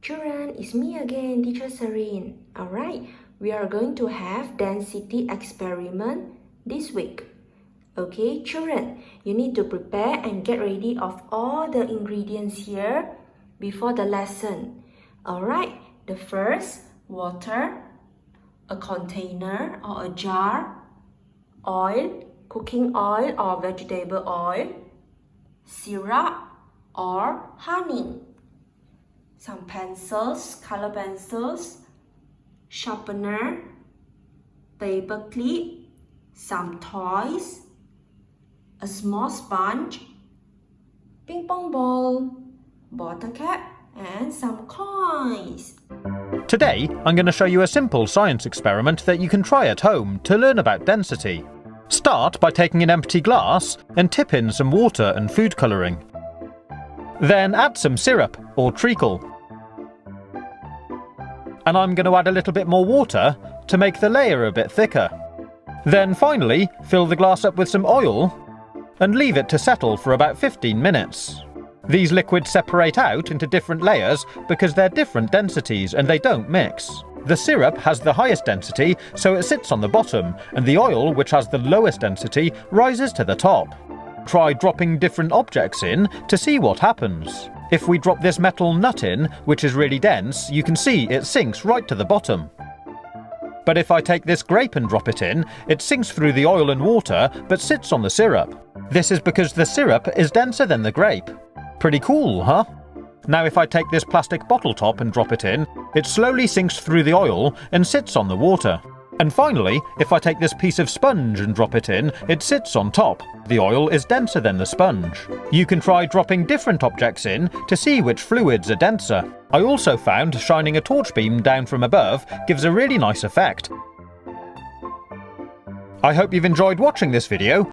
Children, it's me again, Teacher Serene. Alright, we are going to have density experiment this week. Okay, children, you need to prepare and get ready of all the ingredients here before the lesson. Alright, the first, water, a container or a jar, oil, cooking oil or vegetable oil, syrup or honey, some pencils, color pencils, sharpener, paper clip, some toys, a small sponge, ping pong ball, bottle cap, and some coins. Today, I'm going to show you a simple science experiment that you can try at home to learn about density. Start by taking an empty glass and tip in some water and food colouring. Then add some syrup or treacle. And I'm going to add a little bit more water to make the layer a bit thicker. Then finally, fill the glass up with some oil and leave it to settle for about 15 minutes. These liquids separate out into different layers because they're different densities and they don't mix. The syrup has the highest density, so it sits on the bottom, and the oil, which has the lowest density, rises to the top. Try dropping different objects in to see what happens. If we drop this metal nut in, which is really dense, you can see it sinks right to the bottom. But if I take this grape and drop it in, it sinks through the oil and water, but sits on the syrup. This is because the syrup is denser than the grape. Pretty cool, huh? Now if I take this plastic bottle top and drop it in, it slowly sinks through the oil and sits on the water. And finally, if I take this piece of sponge and drop it in, it sits on top. The oil is denser than the sponge. You can try dropping different objects in to see which fluids are denser. I also found shining a torch beam down from above gives a really nice effect. I hope you've enjoyed watching this video.